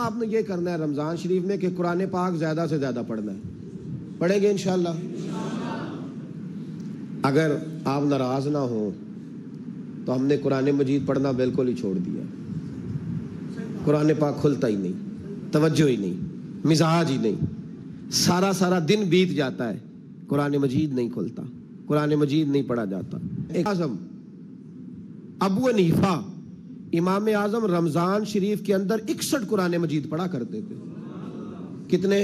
آپ نے یہ کرنا ہے رمضان شریف میں کہ قرآن پاک زیادہ سے زیادہ پڑھنا ہے. پڑھیں گے انشاءاللہ. اگر آپ ناراض نہ ہوں تو ہم نے قرآن مجید پڑھنا بالکل ہی چھوڑ دیا. قرآن پاک کھلتا ہی نہیں, توجہ ہی نہیں, مزاج ہی نہیں. سارا دن بیت جاتا ہے, قرآن مجید نہیں کھلتا, قرآن مجید نہیں پڑھا جاتا. ایک اعظم ابو حنیفہ امام اعظم رمضان شریف کے اندر 61 قرآن مجید پڑھا کرتے تھے. کتنے؟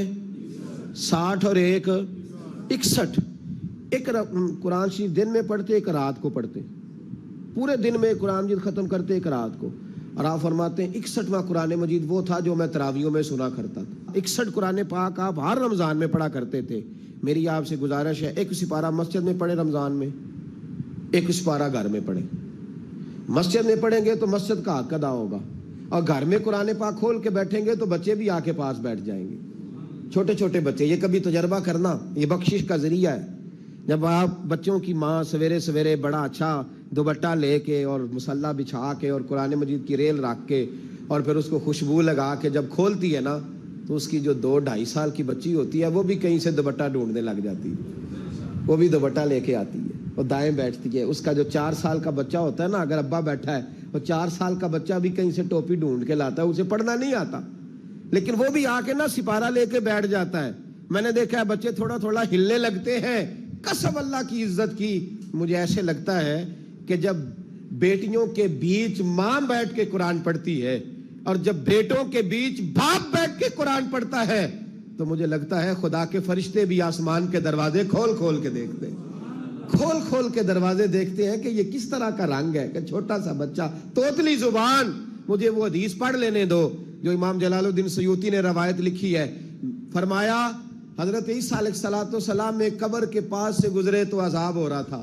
60 اور 1 61. ایک قرآن شریف دن میں پڑھتے, ایک رات کو پڑھتے. پورے دن میں قرآن مجید ختم کرتے, ایک رات کو. اور آپ فرماتے ہیں 61واں قرآن مجید وہ تھا جو میں تراویحوں میں سنا کرتا تھا. 61 قرآن پاک آپ ہر رمضان میں پڑھا کرتے تھے. میری آپ سے گزارش ہے, ایک سپارہ مسجد میں پڑھیں رمضان میں, ایک سپارہ گھر میں پڑھیں. مسجد میں پڑھیں گے تو مسجد کا حق ادا ہوگا, اور گھر میں قرآن پاک کھول کے بیٹھیں گے تو بچے بھی آ کے پاس بیٹھ جائیں گے. چھوٹے چھوٹے بچے, یہ کبھی تجربہ کرنا, یہ بخشش کا ذریعہ ہے. جب آپ بچوں کی ماں سویرے سویرے بڑا اچھا دوپٹہ لے کے اور مصلی بچھا کے اور قرآن مجید کی ریل رکھ کے اور پھر اس کو خوشبو لگا کے جب کھولتی ہے نا, تو اس کی جو 2-2.5 سال کی بچی ہوتی ہے وہ بھی کہیں سے دوپٹہ ڈھونڈنے لگ جاتی ہے. وہ بھی دوپٹہ لے کے آتی ہے اور دائیں بیٹھتی ہے. اس کا جو 4 سال کا بچہ ہوتا ہے نا, اگر ابا بیٹھا ہے اور 4 سال کا بچہ بھی کہیں سے ٹوپی ڈھونڈ کے لاتا ہے, اسے پڑھنا نہیں آتا, لیکن وہ بھی آ کے نا سپارہ لے کے بیٹھ جاتا ہے. میں نے دیکھا ہے بچے تھوڑا تھوڑا ہلنے لگتے ہیں. قسم اللہ کی عزت کی, مجھے ایسے لگتا ہے کہ جب بیٹیوں کے بیچ ماں بیٹھ کے قرآن پڑھتی ہے اور جب بیٹوں کے بیچ باپ بیٹھ کے قرآن پڑھتا ہے, تو مجھے لگتا ہے خدا کے فرشتے بھی آسمان کے دروازے کھول کھول کے دیکھتے ہیں, کھول کھول کے دروازے دیکھتے ہیں کہ یہ کس طرح کا رنگ ہے کہ چھوٹا سا بچہ, توتلی زبان. مجھے وہ حدیث پڑھ لینے دو جو امام جلال الدین سیوطی نے روایت لکھی ہے. فرمایا حضرت عیسیٰ علیہ السلام میں قبر کے پاس سے گزرے تو عذاب ہو رہا تھا,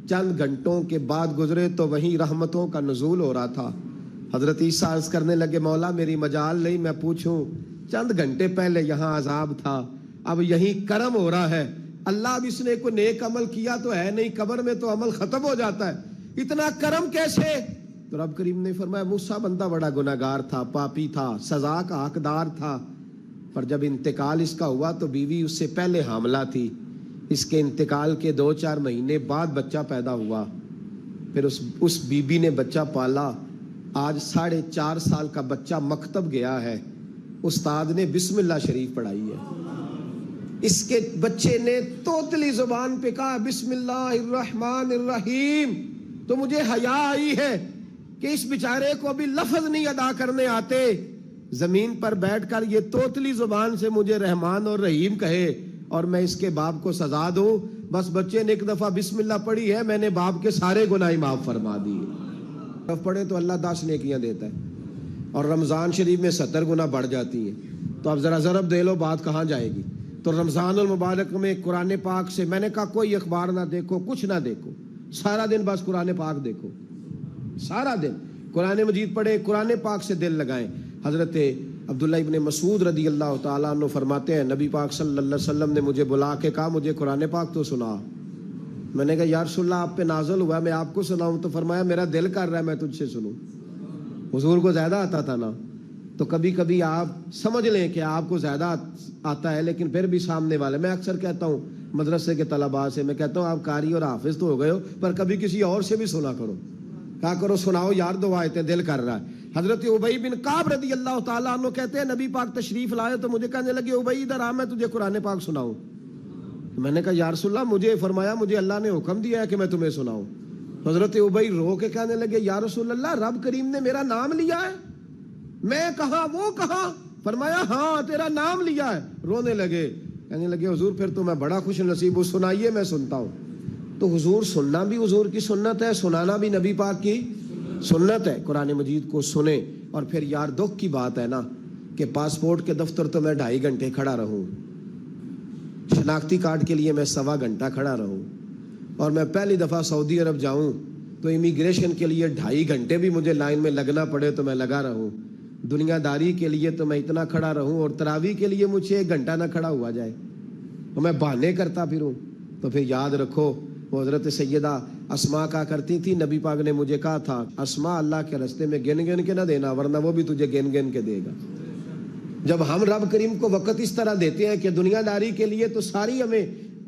چند گھنٹوں کے بعد گزرے تو وہیں رحمتوں کا نزول ہو رہا تھا. حضرت عیسیٰ عرض کرنے لگے, مولا میری مجال نہیں میں پوچھوں, چند گھنٹے پہلے یہاں عذاب تھا, اب یہیں کرم ہو رہا ہے. اللہ اب اس نے کوئی نیک عمل کیا تو ہے نہیں, قبر میں تو عمل ختم ہو جاتا ہے, اتنا کرم کیسے؟ تو رب کریم نے فرمایا موسیٰ بندہ بڑا گناہگار تھا, پاپی تھا, سزا کا حقدار تھا, پر جب انتقال اس کا ہوا تو بیوی اس سے پہلے حاملہ تھی. اس کے انتقال کے 2-4 مہینے بعد بچہ پیدا ہوا, پھر اس بیوی نے بچہ پالا. آج 4.5 سال کا بچہ مکتب گیا ہے, استاد نے بسم اللہ شریف پڑھائی ہے. اس کے بچے نے توتلی زبان پہ کہا بسم اللہ الرحمن الرحیم. تو مجھے حیا آئی ہے کہ اس بیچارے کو ابھی لفظ نہیں ادا کرنے آتے, زمین پر بیٹھ کر یہ توتلی زبان سے مجھے رحمان اور رحیم کہے اور میں اس کے باپ کو سزا دوں. بس بچے نے ایک دفعہ بسم اللہ پڑھی ہے, میں نے باپ کے سارے گناہ معاف فرما دیے. پڑھے تو اللہ 10 نیکیاں دیتا ہے, اور رمضان شریف میں 70 گنا بڑھ جاتی ہیں. تو اب ذرا ضرب دے لو بات کہاں جائے گی. تو رمضان المبارک میں قرآن پاک سے, میں نے کہا کوئی اخبار نہ دیکھو, کچھ نہ دیکھو, سارا دن بس قرآن پاک دیکھو, سارا دن قرآن مجید پڑھے, قرآن پاک سے دل لگائیں. حضرت عبداللہ ابن مسعود رضی اللہ تعالیٰ عنہ فرماتے ہیں نبی پاک صلی اللہ علیہ وسلم نے مجھے بلا کے کہا مجھے قرآن پاک تو سنا. میں نے کہا یا رسول اللہ آپ پہ نازل ہوا, میں آپ کو سناؤں؟ تو فرمایا میرا دل کر رہا ہے میں تجھ سے سنوں. حضور کو زیادہ آتا تھا نا, تو کبھی کبھی آپ سمجھ لیں کہ آپ کو زیادہ آتا ہے, لیکن پھر بھی سامنے والے, میں اکثر کہتا ہوں مدرسے کے طلباء سے, میں کہتا ہوں آپ قاری اور حافظ تو ہو گئے ہو, پر کبھی کسی اور سے بھی سنا کرو, کہا کرو سناؤ یار 2 آیتیں, دل کر رہا ہے. حضرت ابی بن کعب رضی اللہ تعالیٰ عنہ کہتے ہیں نبی پاک تشریف لائے تو مجھے کہنے لگے ابی ادھر آ, میں تجھے قرآن پاک سناؤں. میں نے کہا یا رسول اللہ مجھے فرمایا مجھے اللہ نے حکم دیا ہے کہ میں تمہیں سناؤں. حضرت ابی رو کے کہنے لگے یا رسول اللہ رب کریم نے میرا نام لیا ہے. میں کہا وہ کہا؟ فرمایا ہاں تیرا نام لیا ہے. رونے لگے, کہنے لگے حضور پھر تو میں بڑا خوش نصیب ہوں, سنائیے میں سنتا ہوں. تو حضور سننا بھی حضور کی سنت ہے, سنانا بھی نبی پاک کی سنت ہے. قرآن مجید کو سنیں. اور پھر یار دکھ کی بات ہے نا کہ پاسپورٹ کے دفتر تو میں 2.5 گھنٹے کھڑا رہوں, شناختی کارڈ کے لیے میں 1.25 گھنٹہ کھڑا رہوں, اور میں پہلی دفعہ سعودی عرب جاؤں تو امیگریشن کے لیے 2.5 گھنٹے بھی مجھے لائن میں لگنا پڑے تو میں لگا رہوں. دنیا داری کے لیے تو میں اتنا کھڑا رہوں, اور تراویح کے لیے مجھے 1 گھنٹہ نہ کھڑا ہوا جائے تو میں بہانے کرتا پھروں. تو پھر یاد رکھو وہ حضرت سیدہ اسماء کا کرتی تھی, نبی پاک نے مجھے کہا تھا اسماء اللہ کے راستے میں گن گن کے نہ دینا ورنہ وہ بھی تجھے گن گن کے دے گا. جب ہم رب کریم کو وقت اس طرح دیتے ہیں کہ دنیا داری کے لیے تو ساری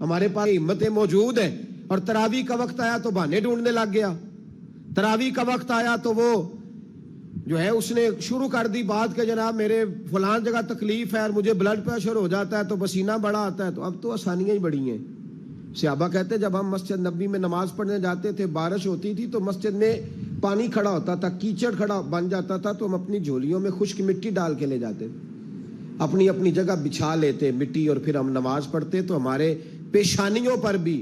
ہمارے پاس ہمتیں موجود ہیں، اور تراویح کا وقت آیا تو بہانے ڈھونڈنے لگ گیا، تراویح کا وقت آیا تو وہ جو ہے اس نے شروع کر دی بات کہ جناب میرے فلان جگہ تکلیف ہے اور مجھے بلڈ پریشر ہو جاتا ہے تو پسینہ بڑا آتا ہے، تو اب تو آسانیاں ہی بڑی ہیں۔ صحابہ کہتے جب ہم مسجد نبوی میں نماز پڑھنے جاتے تھے، بارش ہوتی تھی تو مسجد میں پانی کھڑا ہوتا تھا، کیچڑ کھڑا بن جاتا تھا، تو ہم اپنی جھولیوں میں خشک مٹی ڈال کے لے جاتے، اپنی اپنی جگہ بچھا لیتے مٹی، اور پھر ہم نماز پڑھتے تو ہمارے پیشانیوں پر بھی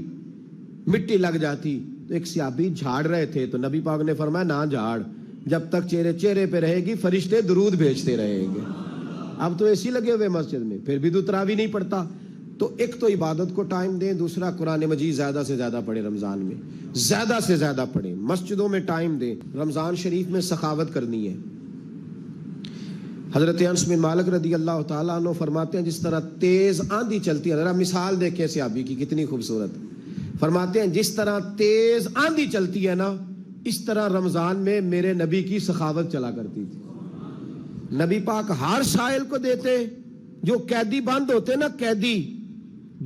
مٹی لگ جاتی۔ تو ایک صحابی جھاڑ رہے تھے تو نبی پاک نے فرمایا نہ جھاڑ، جب تک چہرے پہ رہے گی فرشتے درود بھیجتے رہیں گے۔ اب تو ایسی لگے ہوئے مسجد میں، پھر بھی تو تراویح نہیں پڑھتا۔ تو ایک تو عبادت کو ٹائم دیں، دوسرا قرآن مجید زیادہ سے زیادہ پڑھیں، رمضان میں زیادہ سے زیادہ پڑھیں، مسجدوں میں ٹائم دیں، رمضان شریف میں سخاوت کرنی ہے۔ حضرت انس بن مالک رضی اللہ تعالیٰ عنہ فرماتے ہیں جس طرح تیز آندھی چلتی ہے، ذرا مثال دیکھیں صحابی کی کتنی خوبصورت، فرماتے ہیں جس طرح تیز آندھی چلتی ہے نا، اس طرح رمضان میں میرے نبی کی سخاوت چلا کرتی تھی۔ نبی پاک ہر سائل کو دیتے، جو قیدی بند ہوتے نا، قیدی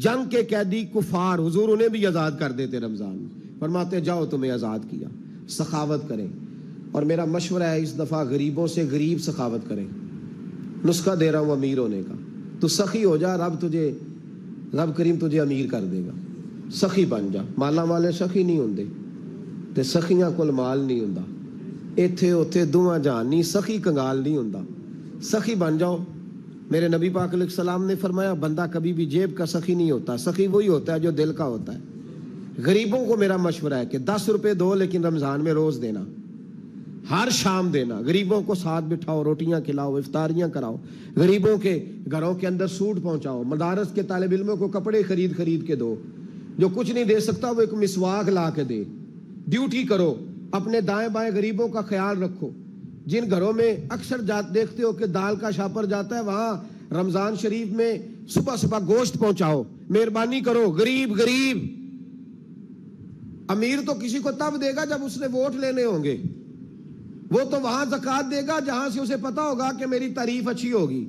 جنگ کے قیدی کفار، حضور انہیں بھی آزاد کر دیتے رمضان میں، فرماتے جاؤ تمہیں آزاد کیا، سخاوت کریں۔ اور میرا مشورہ ہے اس دفعہ غریبوں سے غریب سخاوت کریں، نسخہ دے رہا ہوں امیر ہونے کا، تو سخی ہو جا، رب کریم تجھے امیر کر دے گا، سخی بن جا۔ مالا والے سخی نہیں ہوندے تے سخیاں کول مال نہیں ہوندا، ایتھے اوتھے دوواں جہان نہیں، سخی کنگال نہیں ہوندا، سخی بن جاؤ۔ میرے نبی پاک علیہ السلام نے فرمایا بندہ کبھی بھی جیب کا سخی نہیں ہوتا، سخی وہی ہوتا ہے جو دل کا ہوتا ہے۔ غریبوں کو میرا مشورہ ہے کہ 10 روپے دو، لیکن رمضان میں روز دینا، ہر شام دینا، غریبوں کو ساتھ بٹھاؤ، روٹیاں کھلاؤ، افطاریاں کراؤ، غریبوں کے گھروں کے اندر سوٹ پہنچاؤ، مدارس کے طالب علموں کو کپڑے خرید کے دو، جو کچھ نہیں دے سکتا وہ ایک مسواک لا کے دے، ڈیوٹی کرو، اپنے دائیں بائیں غریبوں کا خیال رکھو۔ جن گھروں میں اکثر دیکھتے ہو کہ دال کا شاپر جاتا ہے، وہاں رمضان شریف میں صبح صبح گوشت پہنچاؤ، مہربانی کرو۔ غریب امیر تو کسی کو تب دے گا جب اس نے ووٹ لینے ہوں گے، وہ تو وہاں زکوٰۃ دے گا جہاں سے اسے پتا ہوگا کہ میری تعریف اچھی ہوگی،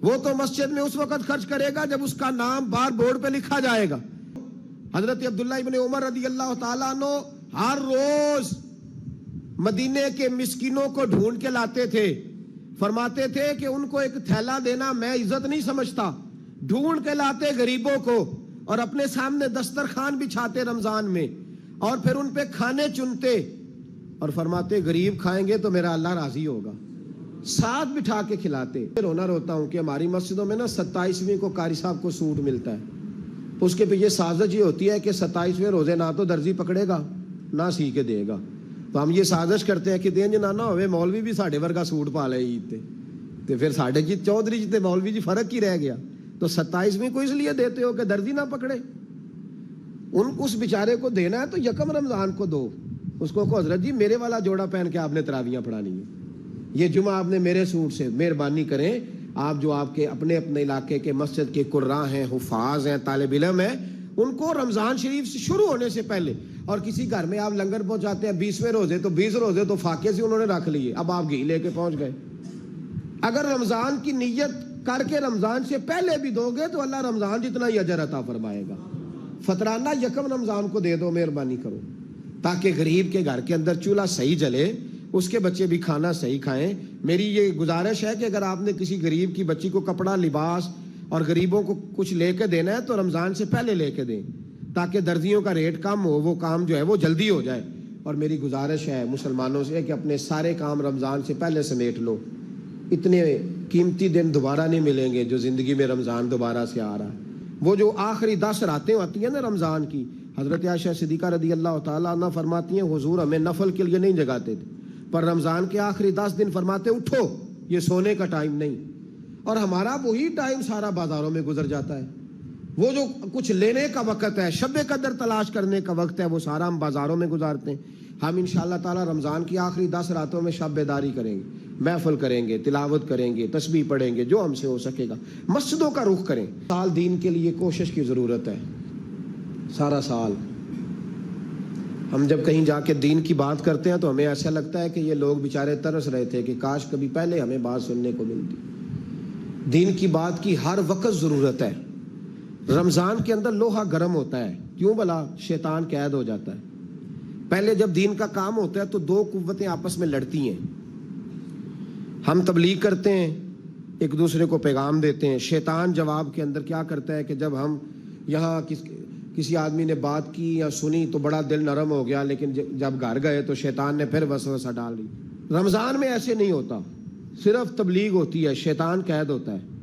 وہ تو مسجد میں اس وقت خرچ کرے گا جب اس کا نام بار بورڈ پہ لکھا جائے گا۔ حضرت عبداللہ ابن عمر رضی اللہ تعالیٰ عنہ ہر روز مدینے کے مسکینوں کو ڈھونڈ کے لاتے تھے، فرماتے تھے کہ ان کو ایک تھیلا دینا میں عزت نہیں سمجھتا، ڈھونڈ کے لاتے غریبوں کو اور اپنے سامنے دسترخوان بچھاتے رمضان میں، اور پھر ان پہ کھانے چنتے اور فرماتے غریب کھائیں گے تو میرا اللہ راضی ہوگا، ساتھ بٹھا کے کھلاتے۔ رونا روتا ہوں کہ ہماری مسجدوں میں نا 27ویں کو قاری صاحب کو سوٹ ملتا ہے، اس کے پیچھے سازش یہ ہوتی ہے کہ 27ویں روزے نہ تو درزی پکڑے گا نہ سی کے دے گا، تو ہم یہ سازش کرتے ہیں کہ دین جنا نہ ہوئے مولوی بھی ساڑھے ورگا سوٹ پا لے عید تے پھر ساڑھے جی چودھری جی تے مولوی جی فرق ہی رہ گیا۔ تو 27ویں کو اس لیے دیتے ہو کہ درزی نہ پکڑے، اس بیچارے کو دینا ہے تو یکم رمضان کو دو، اس کو حضرت جی میرے والا جوڑا پہن کے آپ نے تراویاں پڑھانی ہے، یہ جمعہ آپ نے میرے سوٹ سے، مہربانی کریں آپ جو آپ کے اپنے علاقے کے مسجد کے قراء ہیں، حفاظ ہیں، طالب علم ہیں، ان کو رمضان شریف سے شروع ہونے سے پہلے، اور کسی گھر میں آپ لنگر پہنچاتے ہیں 20ویں روزے تو 20 روزے تو فاقے سے انہوں نے رکھ لیے، اب آپ گھی لے کے پہنچ گئے۔ اگر رمضان کی نیت کر کے رمضان سے پہلے بھی دو گے تو اللہ رمضان جتنا ہی اجر عطا فرمائے گا۔ فطرانہ یکم رمضان کو دے دو، مہربانی کرو، تاکہ غریب کے گھر کے اندر چولہا صحیح جلے، اس کے بچے بھی کھانا صحیح کھائیں۔ میری یہ گزارش ہے کہ اگر آپ نے کسی غریب کی بچی کو کپڑا، لباس اور غریبوں کو کچھ لے کے دینا ہے تو رمضان سے پہلے لے کے دیں، تاکہ درزیوں کا ریٹ کم ہو، وہ کام جو ہے وہ جلدی ہو جائے۔ اور میری گزارش ہے مسلمانوں سے کہ اپنے سارے کام رمضان سے پہلے سمیٹ لو، اتنے قیمتی دن دوبارہ نہیں ملیں گے جو زندگی میں رمضان دوبارہ سے آ رہا ہے۔ وہ جو آخری 10 راتیں ہوتی ہیں نا رمضان کی، حضرت عائشہ صدیقہ رضی اللہ تعالیٰ عنہ فرماتی ہیں حضور ہمیں نفل کے لیے نہیں جگاتے تھے، پر رمضان کے آخری 10 دن فرماتے اٹھو، یہ سونے کا ٹائم نہیں۔ اور ہمارا وہی ٹائم سارا بازاروں میں گزر جاتا ہے، وہ جو کچھ لینے کا وقت ہے، شب قدر تلاش کرنے کا وقت ہے، وہ سارا ہم بازاروں میں گزارتے ہیں۔ ہم انشاءاللہ تعالی رمضان کی آخری 10 راتوں میں شب بیداری کریں گے، محفل کریں گے، تلاوت کریں گے، تسبیح پڑھیں گے، جو ہم سے ہو سکے گا، مسجدوں کا رخ کریں۔ سال دین کے لیے کوشش کی ضرورت ہے، سارا سال ہم جب کہیں جا کے دین کی بات کرتے ہیں تو ہمیں ایسا لگتا ہے کہ یہ لوگ بیچارے ترس رہے تھے کہ کاش کبھی پہلے ہمیں بات سننے کو ملتی۔ دین کی بات کی ہر وقت ضرورت ہے. رمضان کے اندر لوہا گرم ہوتا ہے. کیوں بھلا؟ شیطان قید ہو جاتا ہے. پہلے جب دین کا کام ہوتا ہے تو دو قوتیں آپس میں لڑتی ہیں. ہم تبلیغ کرتے ہیں، ایک دوسرے کو پیغام دیتے ہیں. شیطان جواب کے اندر کیا کرتا ہے کہ جب ہم یہاں کسی آدمی نے بات کی یا سنی تو بڑا دل نرم ہو گیا، لیکن جب گھر گئے تو شیطان نے پھر وسوسہ ڈال دی. رمضان میں ایسے نہیں ہوتا، صرف تبلیغ ہوتی ہے، شیطان قید ہوتا ہے.